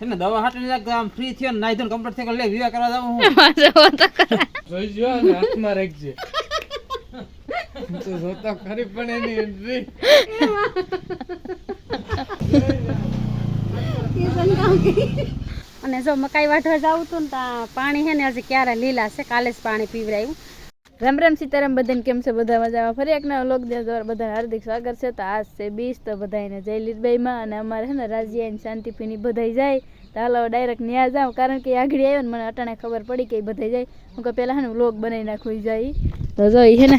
ને દવા હાટલી આમ ફ્રી થયો ને નાઈ ધોઈને કમ્પ્લીટ થઈ ગયો લે વિવાહ કરવા જાવ હું જોઈ જો ને હાથમાં રાખજે તો જોતા ખરી પણ એની એન્ટ્રી અને જો મકાઈ વાઢવા જાવું તું ને ત્યાં પાણી છે ને હજી ક્યારે લીલા છે, કાલે જ પાણી પીવરાયું. રામ રામ સીતારામ બધાને કેમ છે? બધા મજામાં. ફરી એક નવા લોક દ્વારા બધા હાર્દિક સ્વાગત છે. તો આજ છે 20 તો બધાને જય લીરબાઈમાં અને અમારે છે ને રાજીયા શાંતિપીની બધાઈ જાય તો હાલો ડાયરેક્ટ ન્યા જાઉં, કારણ કે આગળ આવ્યો ને મને અટાણે ખબર પડી કે બધાઈ જાય. હું કહું પહેલાં છે ને વ્લોગ બનાવી નાખવું જાય. તો જો એ છે ને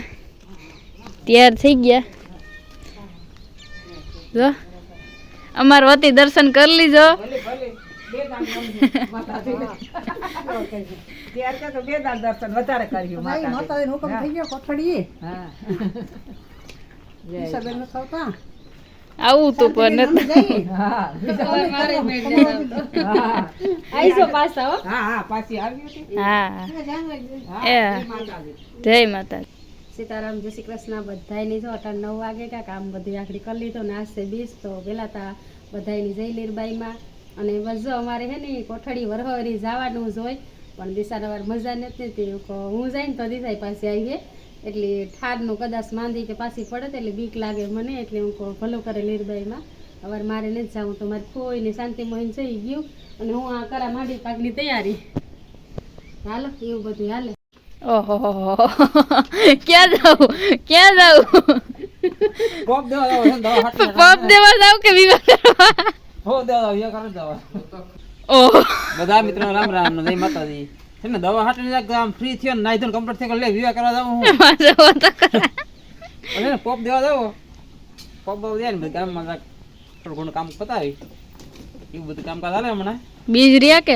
તૈયાર થઈ ગયા. જો અમાર વતી દર્શન કરી લીજો. આવું તું પણ જય માતા સીતારામ, જય શ્રી કૃષ્ણ. બધાની જો 9 વાગે કામ બધું આખડી કરી લીધો ને આજ છે 20 તો પેલા તા બધાની જય લીરબાઈમાં. અને બસ જો અમારે હે ને કોઠડી વરહરી જવાનું જ હોય પણ દિશાનવાર મજા નથી. હું જઈને તો દિશાઈ પાસે આવીએ એટલે ઠારનું કદાચ માંદી કે પાછી પડે એટલે બીક લાગે મને, એટલે હું ભલું કરે લીરબાઈમાં. હવે મારે નથી જાઉં તો મારે કોઈને શાંતિ મોહીને જઈ ગયું અને હું આ કરા માંડી પાકની તૈયારી. હાલો એવું બધું હાલે. ઓહો ક્યાં જાઉં પોપ દેવા જાવ છે દવા હાટલી પપ દેવા જાવ કે વિવાહ કરવા? હો દેવા વિવાહ કરવા જાવ. ઓહ બધા મિત્રો રામ રામ ને જય માતાજી. છે ને દવા હાટલી આમ ફ્રી થયો ને નાઈ ધોઈને કમ્પ્લીટ થઈ ગયો લે વિવાહ કરવા જાવ હું અને પોપ દેવા જાવ. પોપ બહુ દે ને ગામમાં થોડું ઘણું કામ પતાવી એવું બધું કામકાજ હાલે હમણાં. બીજ રહ્યા કે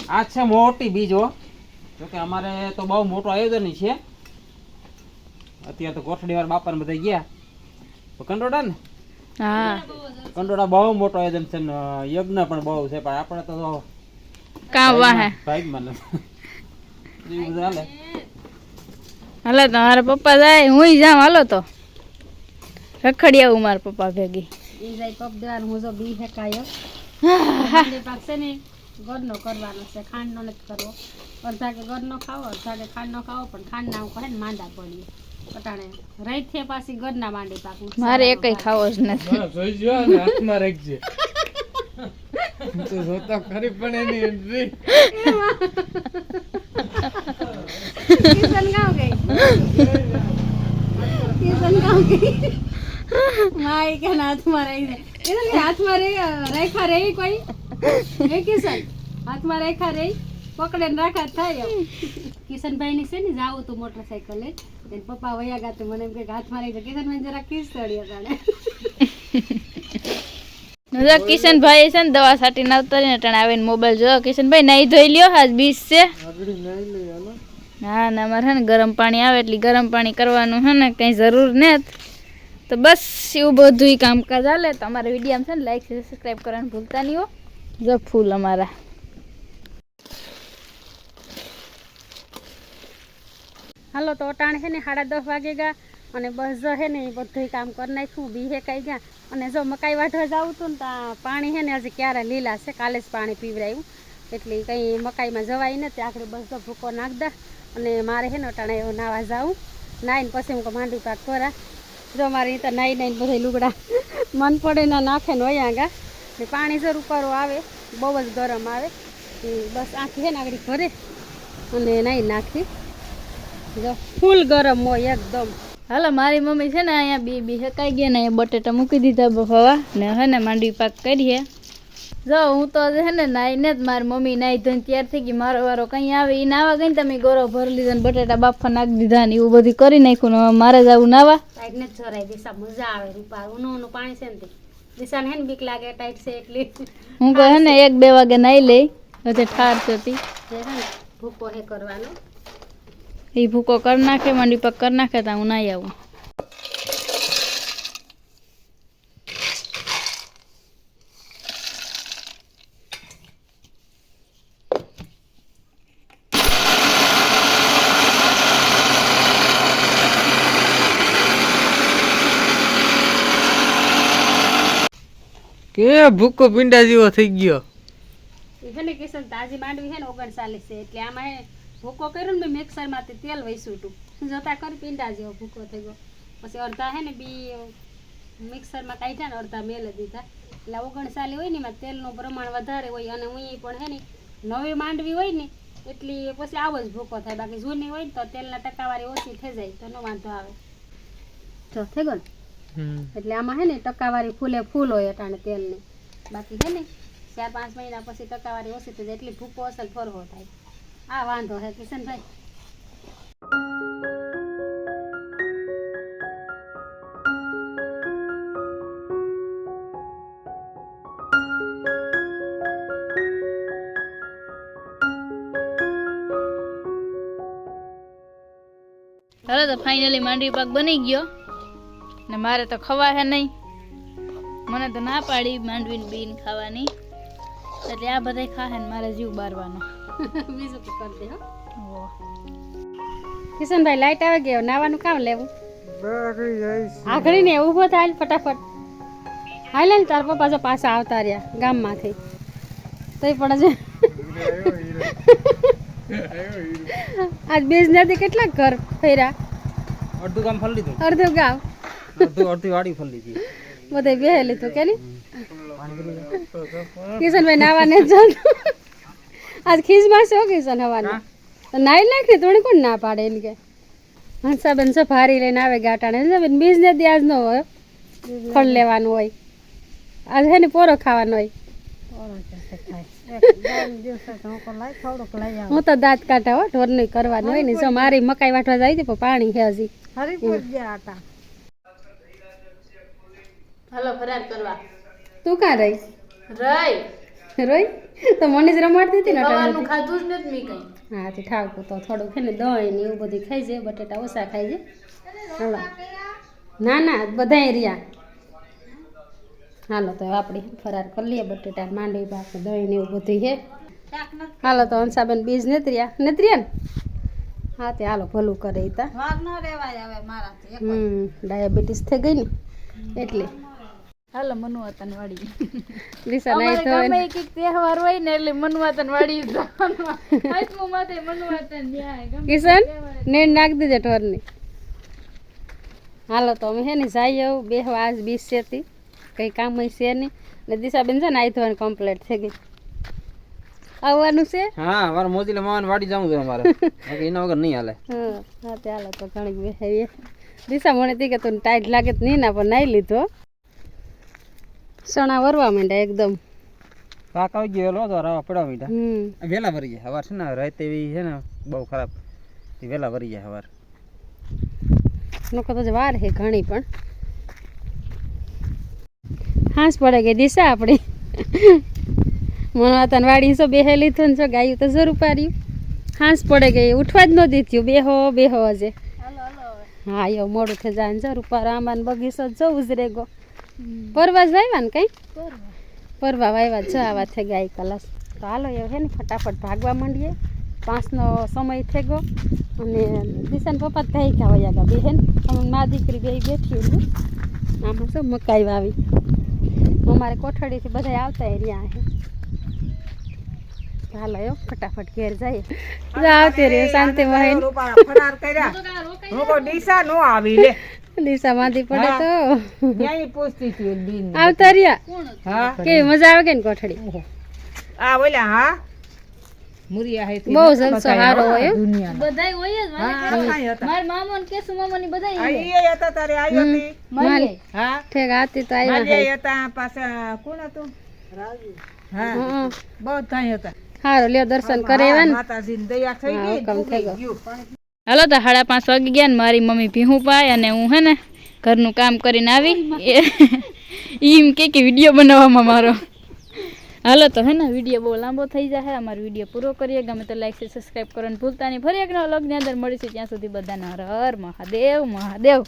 આ છે મોટી બીજ હો, જોકે અમારે તો બહુ મોટું આયોજન છે. અત્યારે તો કોઠડી વાર બાપા ને બધા ગયા કંડોડા ને. હા કંડોડા બહુ મોટો આયોજન છે ને યજ્ઞ પણ બહુ છે, પણ આપણે તો કામ વાહે ભાગમાં નથી એવું બધું હાલે. હાલો તો મારા પપ્પા જાય હું જાઉં. હાલો તો રખડી આવું મારા પપ્પા ભેગી. ઈ જાય પપ દેવાનું. હું જો બી હેકાયો પાક છે ને ગોળનો કરવાનો છે, ખાંડનો નથી કરવો. અડધા કે ગોળનો ખાવો અડધા કે ખાંડનો ખાવો, પણ ખાંડના હું કહે ને માંદા પડીએ પટાણે રહી છે પાછી ગોળના માંડી પાક. મારે એકઈ ખાવો જ નથી. જોઈ જો ને હાથમાં રાખજે તો જોતા ખરી પણ એની એન્ટ્રી કિશન ગાવ ગઈ માય કે હાથમાં રહી જાય હાથમાં રેખા રહી કોઈ હે કિશન હાથમાં રેખા રહી પકડે ને રાખા થાય. કિશનભાઈ ની છે ને જાવું તું મોટરસાયકલ લઈ એને પપ્પા વયા ગાતું મને એમ કે હાથમાં રહી જાય. કિશનભાઈ જરા કિસ ચડી હતા કિશનભાઈ છે ને દવા સાટી ના ઉતરીને ટાણે આવીને મોબાઈલ જો. કિશનભાઈ નાઈ ધોઈ લ્યો આજ 20 છે. હા ને અમારે છે ને ગરમ પાણી આવે એટલે ગરમ પાણી કરવાનું છે ને કઈ જરૂર નથી. તો બસ એવું બધું કામકાજ હાલે. તો અમારા વિડીયો છે ને લાઈક સબસ્ક્રાઈબ કરવાનું ભૂલતા નહીં હો. જો ફૂલ અમારા હાલો તો અટાણે છે ને 10:30 વાગે ગયા અને બસ જો છે ને બધું કામ કરી નાખ્યું. બી હેકાઈ ગયા અને જો મકાઈ વાઢવા જાવું તું ને ત્યાં પાણી છે ને હજી ક્યારે લીલા છે, કાલે જ પાણી પીવરાયું એટલે કંઈ મકાઈમાં જવાય નથી. આખરે બસ તો ભૂકો નાખ દા અને મારે છે ને અટાણે નાવા જાઉં. નાઈને પછી હું માંડી પાક ખોરા. જો મારે તો નાઈ બધા લુગડા મન પડે ના નાખે ને વયા ગા ને પાણી જર ઉપર આવે બહુ જ ગરમ આવે. બસ આખી છે ને આગળ ભરે અને નાઈ નાખી જો ફૂલ ગરમ હોય એકદમ. હાલો મારી મમ્મી છે ને અહીંયા બી હેકાઈ ગયા ને અહીંયા બટેટા મૂકી દીધા બફાવા ને હે ને માંડવી પાક કરીએ. જો હું તો છે ને નાઈને જ મારી મમ્મી નાઈ ધોઈને તૈયાર થઈ ગઈ. મારો વારો કંઈ આવે એ નાવા ગઈ ને તમે ગોરો ભરી લીધો ને બટેટા બાફા નાખી દીધા ને એવું બધું કરી નાખ્યું ને મારે જ આવું નાવા ટાઈટ ને છોરાય. દિશા મજા આવે રૂપા ઊનું પાણી છે ને દિશાને હે ને બીક લાગે ટાઈટ છે એટલે હું કહે ને 1-2 વાગે નાઈ લઈ હજે ઠાર થતી ભૂકો હે કરવાનો. એ ભૂકો કરી નાખે માંડી પાક કરી નાખે તો હું નાઈ આવું. કે ભૂકો પીંડા જેવો થઈ ગયો. એ છે ને કિશન તાજી માંડવી છે ને 39 છે એટલે આમાં હે ભૂકો કર્યો ને મેં મિક્સરમાંથી તેલ વહીશું હતું જોતા કરી પીંડા જેવો ભૂકો થઈ ગયો પછી અડધા હે ને બી મિક્સરમાં કાઢ્યા ને અડધા મેલે દીધા એટલે 39 હોય ને એમાં તેલનું પ્રમાણ વધારે હોય અને હું પણ હે ને નવી માંડવી હોય ને એટલી પછી આવો જ ભૂકો થાય બાકી જૂની હોય ને તો તેલના ટકાવારી ઓછી થઈ જાય તો નો વાંધો આવે જો થઈ ગયો ને એટલે આમાં હે ને ટકાવારી ફૂલે ફૂલ હોય અટાણે તેલની બાકી હે ને 4-5 મહિના પછી ટકાવારી ઓછી થઈ જાય એટલી ભૂકો અસલ ફરવો થાય આ વાંધો હે કિશનભાઈ ચાલો તો ફાઇનલી માંડવી પાક બની ગયો ને મારે તો ખવા હે નહીં મને તો ના પાડી માંડવીને બીન ખાવાની એટલે આ બધા ખાહે ને મારે જીવ બારવાનો બીજું તો કરી દે હો કિશનભાઈ લાઈટ આવે ગયો નાવાનું કામ લેવું આગળ ને ઊભો થાય ફટાફટ હાલ ને તાર પપ્પા જો પાછા આવતા રહ્યા ગામમાંથી તોય પણ આજ બેજ નથી કેટલા ઘર ફેર્યા અડધું કામ ફરી લીધું અડધું ગામ અડધી વાડી ફરી લીધી બધે બેહે લીધું કે નહીં કિશનભાઈ નાવાને જવાનું આજ ખીજમાં છે કિશન હવાનું નાઈ નાખી થોડી કોણ ના પાડે એને કે હંસાબેન છે ભારી લઈને આવે ગાટાને હંસાબેન બીજ ને આજ ન હોય ફળ લેવાનું હોય આજ હે ને પોરો ખાવાનો હોય હું તો દાંત કાઢા હો ઢોર નહીં કરવાનું હોય ને જો મારી મકાઈ વાટવા જાય છે પણ પાણી છે હજી હાલો ફરાર કરવા તું કાં રહી રહી રોઈ તો મને જ રમાડતી હતી ને ખાવાનું ખાધું જ નથી મેં કઈ હા તે ઠાવકું તો થોડુંક છે ને દહીં ને એવું બધું ખાઈ જાય બટેટા ઓછા ખાઈ જાય હલો ના ના બધાય રહ્યા હાલો તો આપણે ફરાર કરી લઈએ બટેટા માંડવી પાક દહીં ને એવું બધું છે હાલો તો હંસાબેન બીજ નથી રહ્યા ને હા તે હાલો ભલું કરે તા ડાયાબિટીસ થઈ ગઈ ને એટલે હાલો મનુવાતન વાડી દિશા નાઈ તો ગમે એક તહેવાર હોય ને એટલે મનુવાતન વાડી જવાનું આત્મા માથે મનુવાતન જાય ગમે કિશન નેણ નાખ દેજે ઢોરની હાલો તો અમે હે ને જઈએ બેહવા આજ 20 છે કઈ કામ છે નહીં ને દિશાબેન છે ને આઈ તો કમ્પ્લીટ થઈ ગઈ આવવાનું છે હા મારે મોજીલા માવાને વાડી જાવું છે અમારે બાકી એના વગર નહીં હાલે હા તે હાલો તો ઘણી બેહાવીએ દિશા મને તી કે તું ટાઈટ લાગે તો નહીં ના પણ નાઈ લીધો સણા વરવા માંડ્યા એકદમ પાક આવી ગયો લો તો રવા પડવા મીઠા વેલા ભરી જાય હવાર છે ને રાત એવી છે ને બહુ ખરાબ વેલા ભરી જાય હવાર નકો તો વાર હે ઘણી પણ હાંસ પડે ગઈ દિશા આપણી મનવાતન વાડી છો બેહેલી થયું છો ગાયું તો જરૂર પાડ્યું હાંસ પડે ગઈ ઉઠવા જ ન દીધું બેહો હજે હા એવું મોડું થઈ જાય ને જરૂર પર આંબાને બગીચો જવું જ રેગો પરવા જ વાવ્યા ને કઈ પરવા વાવ્યા જ આવા થઈ ગયા કલાસ તો હાલો એવું હે ને ફટાફટ ભાગવા માંડીએ 5નો સમય થઈ ગયો અને દિશાને પપ્પા કહી ગયા વયા ગયા બેહેન મા દીકરી બે બેઠી આમાં શું મકાઈ વાવી અમારે કોઠડીથી બધા આવતા રહ્યા છે હાલો એવો ફટાફટ ઘેર જઈએ આવતી રહ્યો શાંતિ માં ફરાર કર્યા ડીસા નો આવી લે દિશા માંદી પડે તો ક્યાંય પૂછતી હતી એક દિન આવતા રહ્યા હા કેવી મજા આવે કે ને કોઠડી આ ઓલા હા મુરિયા હે બહુ જલસો સારો હોય દુનિયા બધાય હોય જ મારા મામા ને કેસુ મામા ની બધાય આઈ હતા તારે આવ્યો હતી મળીએ હા ઠેક આતી તો આવ્યા માલિયા હતા પાછા કોણ હતું રાજુ હા બહુ થાય હતા સારો લ્યો દર્શન કરે એવા ને માતાજીની દયા થઈ ગઈ હુકમ થઈ ગયો હાલો તો 5:30 વાગી ગયા ને મારી મમ્મી ભીહું પાય અને હું હે ને ઘરનું કામ કરીને આવી એમ કે વિડીયો બનાવવામાં મારો હાલો તો હે ને વિડીયો બહુ લાંબો થઈ જાય અમારો વિડીયો પૂરો કરીએ ગમે તો લાઈક સબસ્ક્રાઈબ કરવાનું ભૂલતા નહીં ફરી એક નવા વ્લોગની અંદર મળીશું ત્યાં સુધી બધાને હર હર મહાદેવ મહાદેવ